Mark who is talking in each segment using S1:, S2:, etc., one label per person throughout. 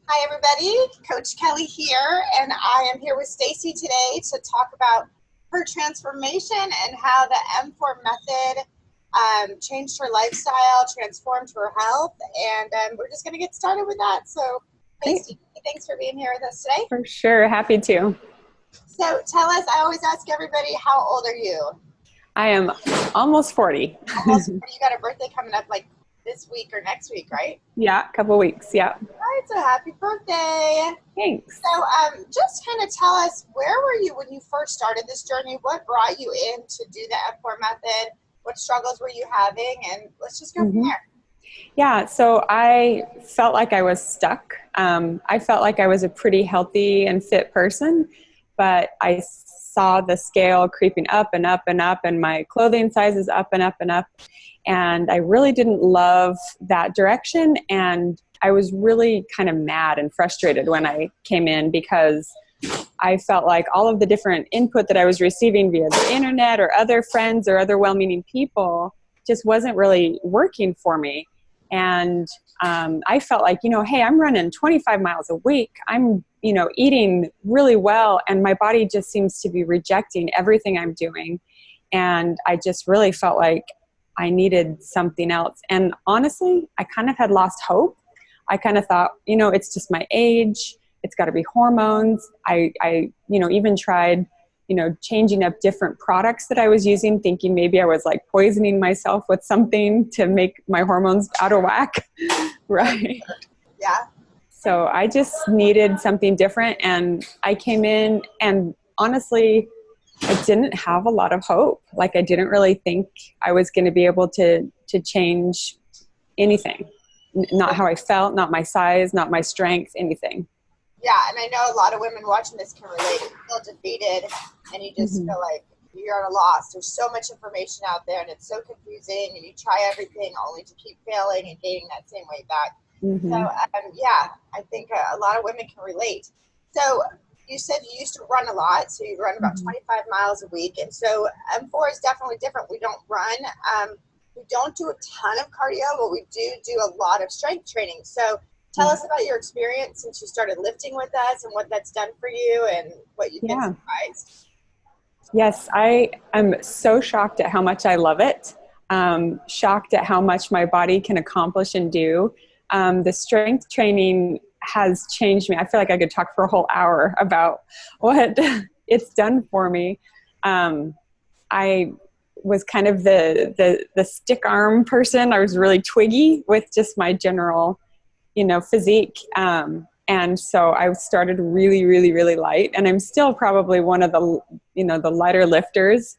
S1: Hi, everybody. Coach Kelly here, and I am here with Stacey today to talk about her transformation and how the M4 method changed her lifestyle, transformed her health, and we're just going to get started with that. So, hey,
S2: Great.
S1: Stacey, thanks for being here with us today.
S2: For sure. Happy to.
S1: So, tell us, I always ask everybody, how old are you?
S2: I am almost 40.
S1: Almost 40. You got a birthday coming up like this week or next week, right?
S2: Yeah, a couple weeks. Yeah.
S1: All right, so happy birthday.
S2: Thanks.
S1: So just kind of tell us, where were you when you first started this journey? What brought you in to do the M4 method? What struggles were you having? And let's just go from there.
S2: Yeah, so I felt like I was stuck. I felt like I was a pretty healthy and fit person, but I saw the scale creeping up and up and up, and my clothing sizes up and up and up. And I really didn't love that direction. And I was really kind of mad and frustrated when I came in because I felt like all of the different input that I was receiving via the internet or other friends or other well-meaning people just wasn't really working for me. And I felt like, hey, I'm running 25 miles a week. I'm, eating really well. And my body just seems to be rejecting everything I'm doing. And I just really felt like I needed something else. And honestly, I kind of had lost hope. I kind of thought, it's just my age. It's got to be hormones. I even tried, changing up different products that I was using, thinking maybe I was like poisoning myself with something to make my hormones out of whack. Right.
S1: Yeah.
S2: So I just needed something different. And I came in and honestly, I didn't have a lot of hope. Like I didn't really think I was going to be able to change anything. Not how I felt, not my size, not my strength, anything.
S1: Yeah, and I know a lot of women watching this can relate. You feel defeated, and you just feel like you're at a loss. There's so much information out there, and it's so confusing, and you try everything only to keep failing and gaining that same weight back. So, yeah, I think a lot of women can relate. So you said you used to run a lot, so you run about 25 miles a week, and so M4 is definitely different. We don't run. We don't do a ton of cardio, but we do a lot of strength training. So tell us about your experience since you started lifting with us and what that's done for you and what you've been surprised.
S2: Yes, I am so shocked at how much I love it. Shocked at how much my body can accomplish and do. The strength training has changed me. I feel like I could talk for a whole hour about what it's done for me. I was kind of the stick arm person. I was really twiggy with just my general physique. And so I started really, really, really light, and I'm still probably one of the, the lighter lifters.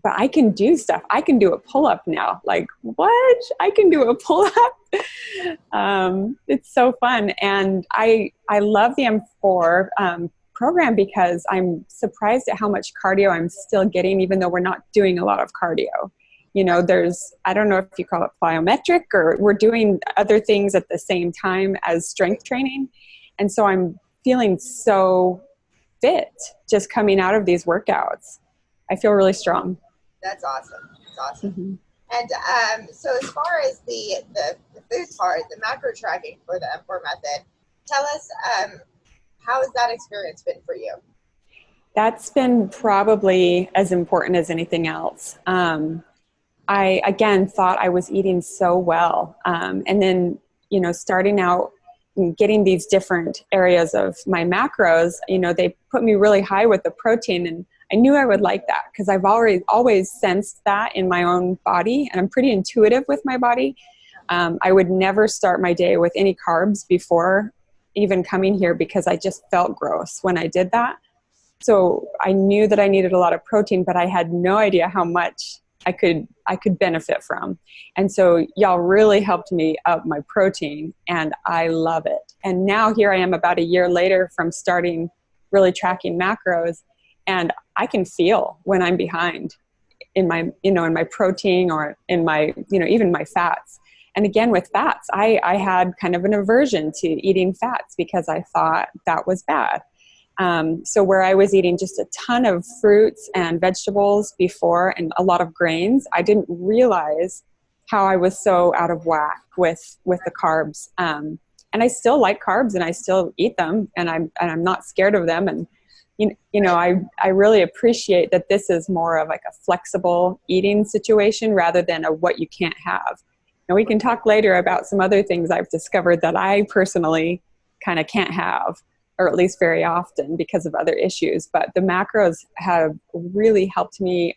S2: But I can do stuff. I can do a pull-up now. Like, what? I can do a pull-up. It's so fun. And I love the M4 program because I'm surprised at how much cardio I'm still getting, even though we're not doing a lot of cardio. I don't know if you call it plyometric, or we're doing other things at the same time as strength training. And so I'm feeling so fit just coming out of these workouts. I feel really strong.
S1: That's awesome. That's awesome. And so as far as the food part, the macro tracking for the M4 method, tell us, how has that experience been for you?
S2: That's been probably as important as anything else. I, again, thought I was eating so well. And then, starting out and getting these different areas of my macros, they put me really high with the protein. And I knew I would like that because I've always sensed that in my own body. And I'm pretty intuitive with my body. I would never start my day with any carbs before even coming here because I just felt gross when I did that. So I knew that I needed a lot of protein, but I had no idea how much I could benefit from. And so y'all really helped me up my protein, and I love it. And now here I am about a year later from starting really tracking macros, and I can feel when I'm behind in my, in my protein or in my, even my fats. And again, with fats, I had kind of an aversion to eating fats because I thought that was bad. So where I was eating just a ton of fruits and vegetables before and a lot of grains, I didn't realize how I was so out of whack with the carbs. and I still like carbs and I still eat them, and I'm not scared of them. And I really appreciate that this is more of like a flexible eating situation rather than a what you can't have. And we can talk later about some other things I've discovered that I personally kind of can't have, or at least very often because of other issues. But the macros have really helped me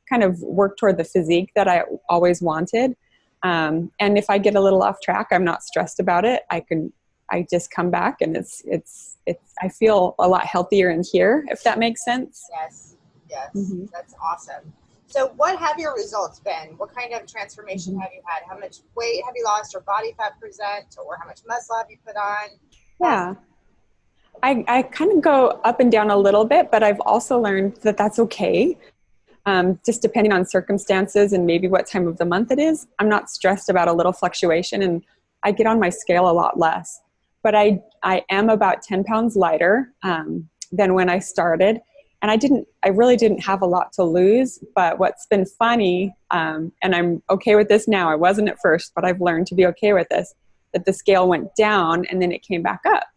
S2: kind of work toward the physique that I always wanted. And if I get a little off track, I'm not stressed about it. I just come back, and I feel a lot healthier in here, if that makes sense.
S1: Yes. That's awesome. So what have your results been? What kind of transformation have you had? How much weight have you lost, or body fat percent, or how much muscle have you put on?
S2: Yeah. I kind of go up and down a little bit, but I've also learned that that's okay. Just depending on circumstances and maybe what time of the month it is, I'm not stressed about a little fluctuation, and I get on my scale a lot less. But I am about 10 pounds lighter than when I started. And I really didn't have a lot to lose. But what's been funny, and I'm okay with this now, I wasn't at first, but I've learned to be okay with this, that the scale went down and then it came back up.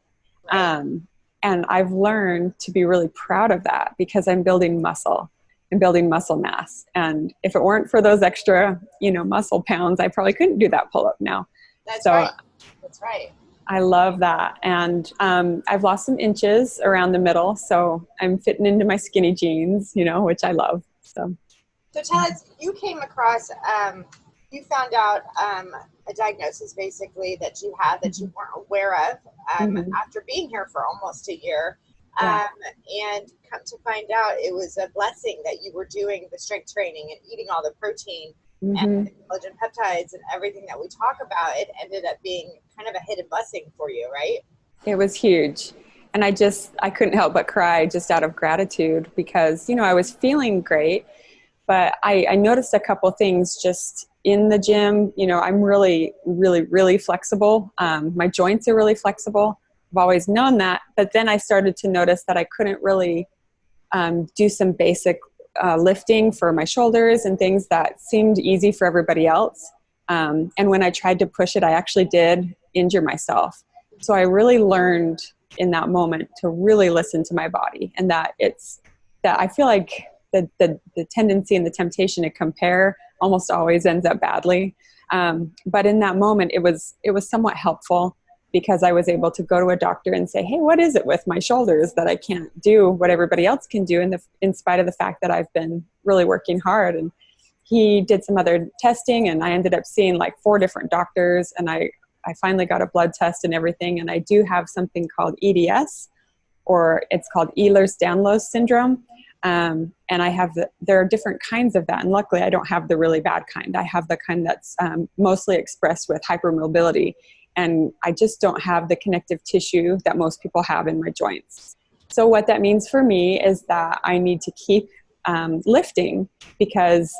S2: And I've learned to be really proud of that because I'm building muscle and building muscle mass. And if it weren't for those extra, muscle pounds, I probably couldn't do that pull-up now.
S1: That's right.
S2: I love that. And I've lost some inches around the middle, so I'm fitting into my skinny jeans, which I love. So
S1: tell us, you came across, you found out a diagnosis basically that you had that you weren't aware of after being here for almost a year. And come to find out it was a blessing that you were doing the strength training and eating all the protein and the collagen peptides and everything that we talk about. It ended up being kind of a hidden blessing for you, right?
S2: It was huge. And I couldn't help but cry just out of gratitude because, I was feeling great, but I noticed a couple things just in the gym. I'm really, really, really flexible. My joints are really flexible. I've always known that. But then I started to notice that I couldn't really do some basic lifting for my shoulders and things that seemed easy for everybody else. And when I tried to push it, I actually did injure myself. So I really learned in that moment to really listen to my body, and that I feel like the tendency and the temptation to compare almost always ends up badly. But in that moment, it was somewhat helpful because I was able to go to a doctor and say, hey, what is it with my shoulders that I can't do what everybody else can do in spite of the fact that I've been really working hard? And he did some other testing, and I ended up seeing like 4 different doctors, and I finally got a blood test and everything. And I do have something called EDS, or it's called Ehlers-Danlos syndrome. And there are different kinds of that. And luckily I don't have the really bad kind. I have the kind that's mostly expressed with hypermobility. And I just don't have the connective tissue that most people have in my joints. So what that means for me is that I need to keep lifting because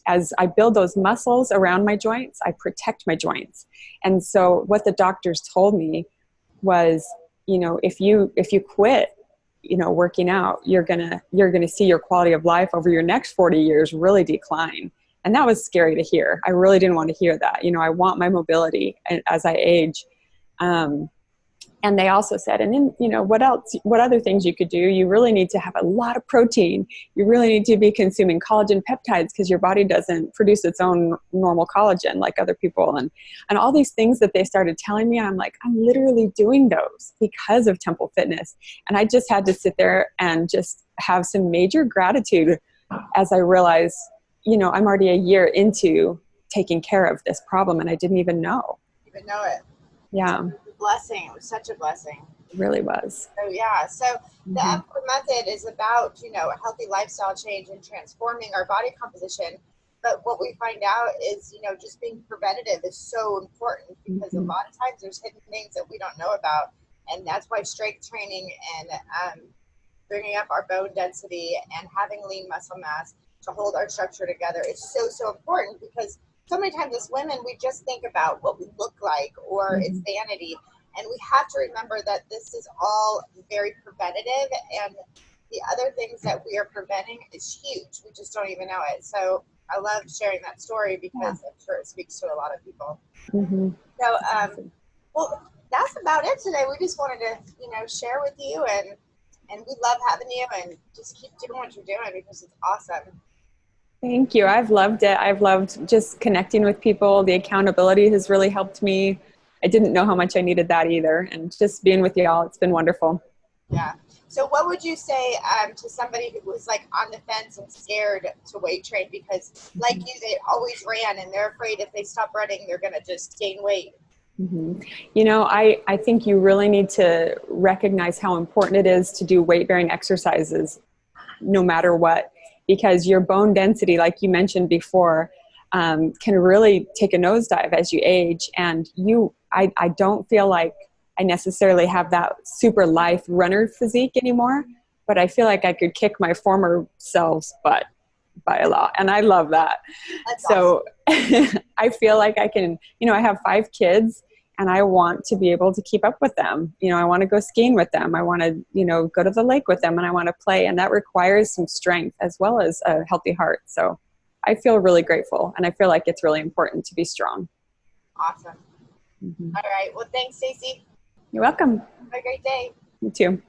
S2: as I build those muscles around my joints, I protect my joints. And so what the doctors told me was, if you quit, working out, you're gonna see your quality of life over your next 40 years really decline. And that was scary to hear. I really didn't want to hear that. I want my mobility as I age. And they also said, and then, what other things you could do? You really need to have a lot of protein. You really need to be consuming collagen peptides because your body doesn't produce its own normal collagen like other people. And all these things that they started telling me, I'm like, I'm literally doing those because of Temple Fitness. And I just had to sit there and just have some major gratitude as I realized, I'm already a year into taking care of this problem and I didn't even know.
S1: Even know it.
S2: Yeah.
S1: Blessing. It was such a blessing.
S2: It really was.
S1: So the M4 method is about, a healthy lifestyle change and transforming our body composition. But what we find out is, just being preventative is so important because a lot of times there's hidden things that we don't know about. And that's why strength training and bringing up our bone density and having lean muscle mass to hold our structure together is so, so important because so many times as women, we just think about what we look like or it's vanity. And we have to remember that this is all very preventative. And the other things that we are preventing is huge. We just don't even know it. So I love sharing that story because I'm sure it speaks to a lot of people. So, well, that's about it today. We just wanted to, share with you, and we love having you, and just keep doing what you're doing because it's awesome.
S2: Thank you. I've loved it. I've loved just connecting with people. The accountability has really helped me. I didn't know how much I needed that either. And just being with y'all, it's been wonderful.
S1: Yeah. So what would you say to somebody who was like on the fence and scared to weight train because like you, they always ran and they're afraid if they stop running, they're going to just gain weight?
S2: Mm-hmm. I think you really need to recognize how important it is to do weight-bearing exercises no matter what, because your bone density, like you mentioned before, can really take a nosedive as you age. And I don't feel like I necessarily have that super life runner physique anymore, but I feel like I could kick my former selves butt by a lot. And I love that.
S1: That's
S2: So
S1: awesome.
S2: I feel like I can, I have 5 kids and I want to be able to keep up with them. I want to go skiing with them. I want to, go to the lake with them, and I want to play. And that requires some strength as well as a healthy heart. So I feel really grateful, and I feel like it's really important to be strong.
S1: Awesome. Mm-hmm. All right. Well, thanks, Stacey.
S2: You're welcome.
S1: Have a great day.
S2: You too.